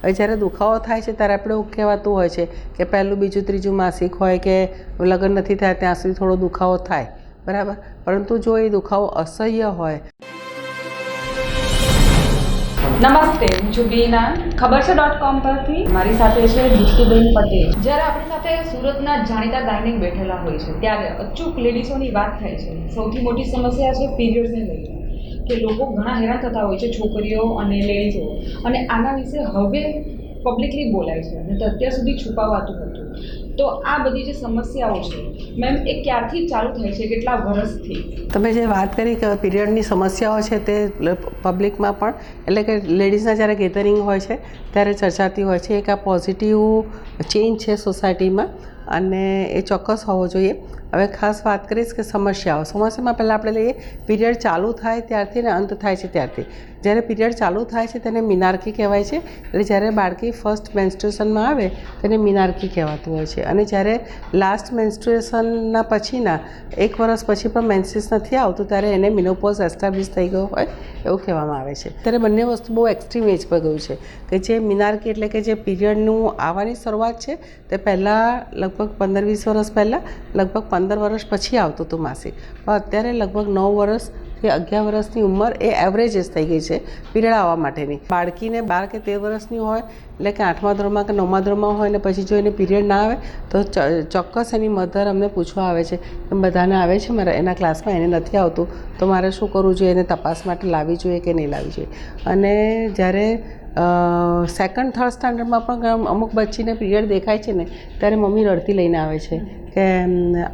હવે જ્યારે દુખાવો થાય છે ત્યારે આપણે એવું કહેવાતું હોય છે કે પહેલું બીજું ત્રીજું માસિક હોય કે લગ્ન નથી થાય ત્યાં સુધી થોડો દુખાવો થાય, બરાબર. પરંતુ જો એ દુખાવો અસહ્ય હોય. નમસ્તે, હું છું બીના, ખબરછે.com પરથી. મારી સાથે છે દૃષ્ટિબેન પટેલ. જ્યારે આપણી સાથે સુરતના જાણીતા ગાયનેક બેઠેલા હોય છે ત્યારે અચૂક લેડીઝોની વાત થાય છે. સૌથી મોટી સમસ્યા છે પીરિયડ્સને લઈને, કે લોકો ઘણા હેરાન થતા હોય છે, છોકરીઓ અને લેડીઝો, અને આના વિશે હવે પબ્લિકલી બોલાય છે અને અત્યાર સુધી છુપાવાતું હતું. તો આ બધી જે સમસ્યાઓ છે મેમ, એ ક્યારથી ચાલુ થાય છે, કેટલા વર્ષથી? તમે જે વાત કરી કે પીરિયડની સમસ્યાઓ છે તે પબ્લિકમાં પણ, એટલે કે લેડીઝના જ્યારે ગેધરિંગ હોય છે ત્યારે ચર્ચાતી હોય છે. એક આ પોઝિટિવ ચેન્જ છે સોસાયટીમાં અને એ ચોક્કસ હોવો જોઈએ. હવે ખાસ વાત કરીશ કે સમસ્યામાં પહેલાં આપણે લઈએ પીરિયડ ચાલુ થાય ત્યારથી ને અંત થાય છે ત્યારથી. જ્યારે પીરિયડ ચાલુ થાય છે તેને મિનાર્કી કહેવાય છે, એટલે જ્યારે બાળકી ફર્સ્ટ મેન્સ્ટ્રુએશનમાં આવે તેને મિનાર્કી કહેવાતું હોય છે. અને જ્યારે લાસ્ટ મેન્સ્ટ્રુએશનના પછીના 1 વર્ષ પછી પણ મેન્સીસ નથી આવતું ત્યારે એને મિનોપોઝ એસ્ટાબ્લિશ થઈ ગયો હોય એવું કહેવામાં આવે છે. ત્યારે બંને વસ્તુ બહુ એક્સ્ટ્રીમ એજ પર ગયું છે કે જે મિનાર્કી એટલે કે જે પીરિયડનું આવવાની શરૂઆત છે તે પહેલાં લગભગ 15-20 વર્ષ પહેલાં લગભગ 15 વર્ષ પછી આવતું હતું માસિક, પણ અત્યારે લગભગ 9 વર્ષથી 11 વર્ષની ઉંમર એ એવરેજ એજ થઈ ગઈ છે પીરિયડ આવવા માટેની. બાળકીને 12 કે 13 વર્ષની હોય એટલે કે 8મા ધોરણમાં કે 9મા ધોરણમાં હોય ને પછી જો એને પીરિયડ ના આવે તો ચોક્કસ એની મધર અમને પૂછવા આવે છે કે બધાને આવે છે, મારા એના ક્લાસમાં એને નથી આવતું તો મારે શું કરવું જોઈએ, એને તપાસ માટે લાવવી જોઈએ કે નહીં લાવવી જોઈએ. અને જ્યારે 2nd 3rd સ્ટાન્ડર્ડમાં પણ અમુક બચ્ચીને પીરિયડ દેખાય છે ને ત્યારે મમ્મી રડતી લઈને આવે છે કે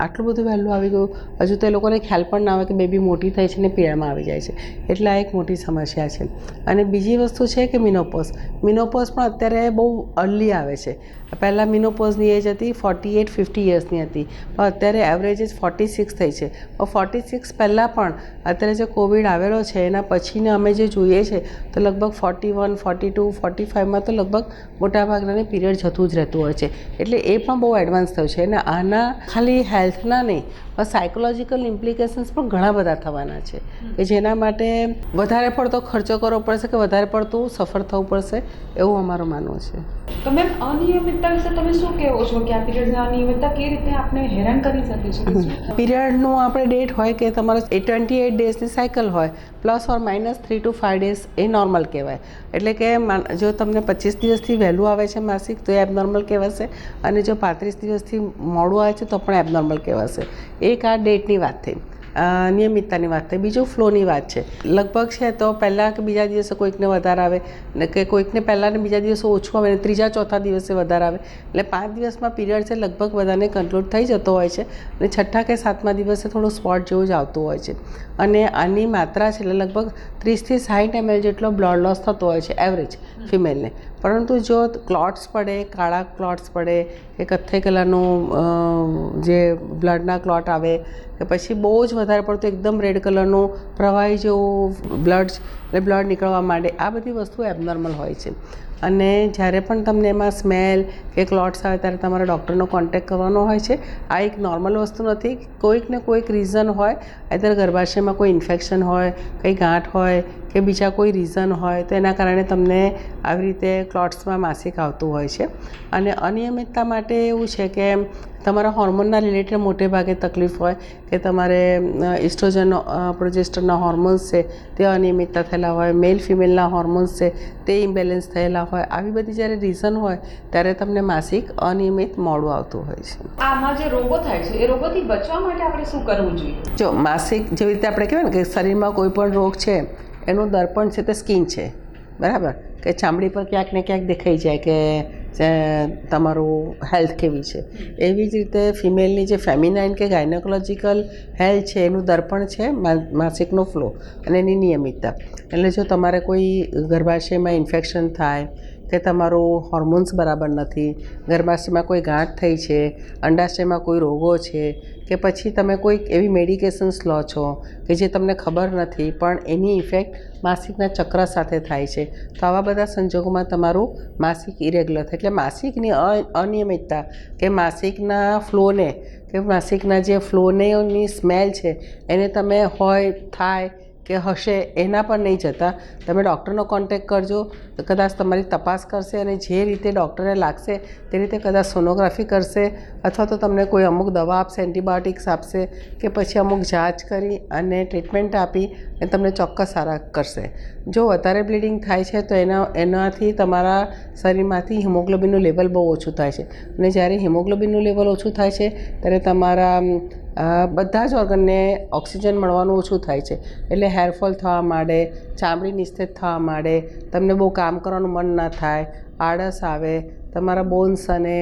આટલું બધું વહેલું આવી ગયું, હજુ તો એ લોકોને ખ્યાલ પણ ના આવે કે બેબી મોટી થાય છે ને પીરિયડમાં આવી જાય છે. એટલે આ એક મોટી સમસ્યા છે. અને બીજી વસ્તુ છે કે મિનોપોઝ પણ અત્યારે બહુ અર્લી આવે છે. પહેલાં મિનોપોઝની એજ હતી 48-50 યર્સની હતી, પણ અત્યારે એવરેજ એજ 46 થઈ છે. પણ 46 પહેલાં પણ અત્યારે જે કોવિડ આવેલો છે એના પછીને અમે જે જોઈએ છે તો લગભગ 41, 42, 45માં તો લગભગ મોટાભાગનાને પીરિયડ જતું જ રહેતું હોય છે. એટલે એ પણ બહુ એડવાન્સ થયું છે. અને આના ખાલી હેલ્થના નહીં પણ સાયકોલોજીકલ ઇમ્પ્લિકેશન્સ પણ ઘણા બધા થવાના છે કે જેના માટે વધારે પડતો ખર્ચો કરવો પડશે કે વધારે પડતું સફર થવું પડશે એવું અમારું માનવું છે. તો મેમ, અનિયમિતતા વિશે તમે શું કહેવો છો કે આ પીરિયડની અનિયમિતતા કેવી રીતે આપણે હેરાન કરી શકે છે? પીરિયડનું આપણે ડેટ હોય કે તમારો 28 ડેઝની સાયકલ હોય, ±3 to 5 ડેઝ એ નોર્મલ કહેવાય. એટલે કે જો તમને 25 દિવસથી વહેલું આવે છે માસિક તો એ એબનોર્મલ કહેવાશે, અને જો 35 દિવસથી મોડું આવે છે તો પણ એબનોર્મલ કહેવાશે. એક આ ડેટની વાત થઈ, નિયમિતતાની વાત થઈ. બીજું ફ્લોની વાત છે. લગભગ છે તો પહેલાં કે બીજા દિવસે કોઈકને વધારે આવે ને કે કોઈકને પહેલાં ને બીજા દિવસે ઓછું આવે ને ત્રીજા ચોથા દિવસે વધારે આવે. એટલે 5 દિવસમાં પીરિયડ છે લગભગ બધાને કંટ્રોલ થઈ જતો હોય છે અને 6ઠ્ઠા કે 7મા દિવસે થોડું સ્પોટ જેવું જ આવતું હોય છે. અને આની માત્રા છે એટલે લગભગ 30 થી 60 ml જેટલો બ્લડ લોસ થતો હોય છે એવરેજ ફિમેલને. પરંતુ જો ક્લોટ્સ પડે, કાળા ક્લોટ્સ પડે કે કથ્થઈ કલરનું જે બ્લડના ક્લોટ આવે કે પછી બહુ જ વધારે પડતું એકદમ રેડ કલરનું પ્રવાહી જેવું બ્લડ નીકળવા માંડે, આ બધી વસ્તુ એબનોર્મલ હોય છે. અને જ્યારે પણ તમને એમાં સ્મેલ કે ક્લોટ્સ આવે ત્યારે તમારે ડૉક્ટરનો કોન્ટેક્ટ કરવાનો હોય છે. આ એક નોર્મલ વસ્તુ નથી. કોઈક ને કોઈક રીઝન હોય, આઈધર ગર્ભાશયમાં કોઈ ઇન્ફેક્શન હોય, કંઈ ગાંઠ હોય કે બીજા કોઈ રીઝન હોય તો એના કારણે તમને આવી રીતે ક્લોટ્સમાં માસિક આવતું હોય છે. અને અનિયમિતતા માટે એવું છે કે તમારા હોર્મોનના રિલેટેડ મોટે ભાગે તકલીફ હોય કે તમારે ઇસ્ટ્રોજન પ્રોજેસ્ટરના હોર્મોન્સ છે તે અનિયમિતતા થયેલા હોય, મેલ ફિમેલના હોર્મોન્સ છે તે ઇમ્બેલેન્સ થયેલા હોય. આવી બધી જ્યારે રીઝન હોય ત્યારે તમને માસિક અનિયમિત મોડું આવતું હોય છે. આમાં જે રોગો થાય છે એ રોગોથી બચવા માટે આપણે શું કરવું જોઈએ? જો માસિક જેવી રીતે આપણે કહેવાય ને કે શરીરમાં કોઈ પણ રોગ છે એનું દર્પણ છે તે સ્કિન છે, બરાબર, કે ચામડી પર ક્યાંક ને ક્યાંક દેખાઈ જાય કે તમારું હેલ્થ કેવી છે. એવી જ રીતે ફિમેલની જે ફેમિનાઇન કે ગાયનેકોલોજીકલ હેલ્થ છે એનું દર્પણ છે માસિકનો ફ્લો અને એની નિયમિતતા. એટલે જો તમારે કોઈ ગર્ભાશયમાં ઇન્ફેક્શન થાય કે તમારું હોર્મોન્સ બરાબર નથી, ગર્ભાશયમાં કોઈ ગાંઠ થઈ છે, અંડાશયમાં કોઈ રોગો છે કે પછી તમે કોઈક એવી મેડિકેશન્સ લો છો કે જે તમને ખબર નથી પણ એની ઇફેક્ટ માસિકના ચક્ર સાથે થાય છે, તો આવા બધા સંજોગોમાં તમારું માસિક ઇરેગ્યુલર થાય. એટલે માસિકની અનિયમિતતા કે માસિકના ફ્લોને કે માસિકના જે ફ્લોનેની સ્મેલ છે એને તમે હોય થાય કે હશે એના પર નહીં જતા તમે ડૉક્ટરનો કોન્ટેક્ટ કરજો. કદાચ તમારી તપાસ કરશે અને જે રીતે ડૉક્ટરને લાગશે તે રીતે કદાચ સોનોગ્રાફી કરશે અથવા તો તમને કોઈ અમુક દવા આપશે, એન્ટિબાયોટિક્સ આપશે કે પછી અમુક જાંચ કરી અને ટ્રીટમેન્ટ આપી અને તમને ચોક્કસ સારા કરશે. જો વધારે બ્લીડિંગ થાય છે તો એનાથી તમારા શરીરમાંથી હિમોગ્લોબિનનું લેવલ બહુ ઓછું થાય છે અને જ્યારે હિમોગ્લોબિનનું લેવલ ઓછું થાય છે ત્યારે તમારા બધા જ ઓર્ગનને ઓક્સિજન મળવાનું ઓછું થાય છે. એટલે હેરફોલ થવા માંડે, ચામડી નિસ્તેજ થવા માંડે, તમને બહુ કામ કરવાનું મન ના થાય, આળસ આવે, તમારા બોન્સ અને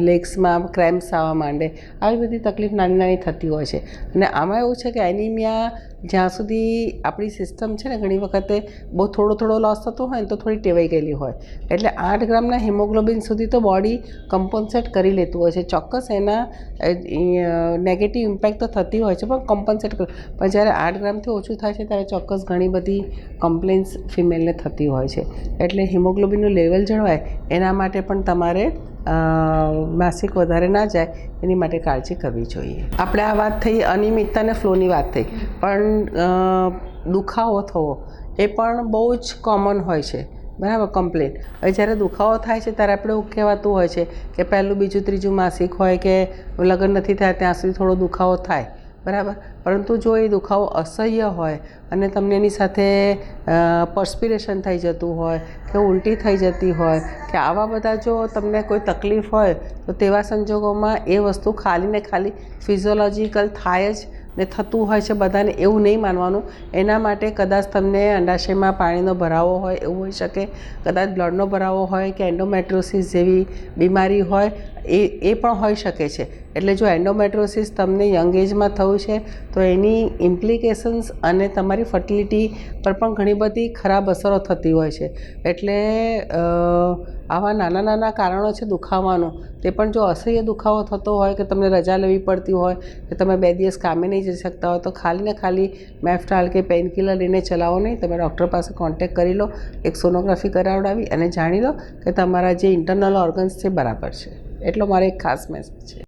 લેગ્સમાં ક્રેમ્પ્સ આવવા માંડે. આવી બધી તકલીફ નાની નાની થતી હોય છે. અને આમાં એવું છે કે એનિમિયા જ્યાં સુધી આપણી સિસ્ટમ છે ને ઘણી વખતે બહુ થોડો લોસ થતો હોય ને તો થોડી ટેવાઈ ગયેલી હોય. એટલે 8 ગ્રામના હિમોગ્લોબિન સુધી તો બોડી કમ્પન્સેટ કરી લેતું હોય છે. ચોક્કસ એના નેગેટિવ ઇમ્પેક્ટ તો થતી હોય છે પણ કમ્પન્સેટ પણ જ્યારે 8 ગ્રામથી ઓછું થાય છે ત્યારે ચોક્કસ ઘણી બધી કમ્પ્લેન્ટ્સ ફિમેલને થતી હોય છે. એટલે હિમોગ્લોબિનનું લેવલ જળવાય એના માટે પણ તમારે માસિક વધારે ના જાય એની માટે કાળજી કરવી જોઈએ. આપણે આ વાત થઈ અનિયમિતતા અને ફ્લોની વાત થઈ, પણ દુખાવો થવો એ પણ બહુ જ કોમન હોય છે. બરાબર, કમ્પ્લેન. હવે જ્યારે દુખાવો થાય છે ત્યારે આપણે એવું કહેવાતું હોય છે કે પહેલું, બીજું, ત્રીજું માસિક હોય કે લગ્ન નથી થયા ત્યાં સુધી થોડો દુખાવો થાય. બરાબર, પરંતુ જો એ દુખાવો અસહ્ય હોય અને તમને એની સાથે પર્સ્પિરેશન થઈ જતું હોય કે ઉલટી થઈ જતી હોય કે આવા બધા જો તમને કોઈ તકલીફ હોય તો તેવા સંજોગોમાં એ વસ્તુ ખાલી ને ખાલી ફિઝિયોલોજિકલ થાય જ ને થતું હોય છે બધાને એવું નહીં માનવાનું. એના માટે કદાચ તમને અંડાશયમાં પાણીનો ભરાવો હોય એવું હોઈ શકે, કદાચ બ્લડનો ભરાવો હોય કે એન્ડોમેટ્રોસિસ જેવી બીમારી હોય એ પણ હોઈ શકે છે. એટલે જો એન્ડોમેટ્રોસિસ તમને યંગ એજમાં થયું છે તો એની ઇમ્પ્લિકેશન્સ અને તમારી ફર્ટિલિટી પર પણ ઘણી બધી ખરાબ અસરો થતી હોય છે. એટલે આવા નાના નાના કારણો છે દુખાવાનું, તે પણ જો અસહ્ય દુખાવો થતો હોય કે તમને રજા લેવી પડતી હોય કે તમે 2 દિવસ કામે નહીં જઈ શકતા હોય તો ખાલી ને ખાલી મેફ્ટાલ કે પેઇનકિલર લઈને ચલાવો નહીં. તમે ડૉક્ટર પાસે કોન્ટેક્ટ કરી લો, એક સોનોગ્રાફી કરાવડાવી અને જાણી લો કે તમારા જે ઇન્ટરનલ ઓર્ગન્સ છે બરાબર છે. એટલો મારો એક ખાસ મેસેજ છે.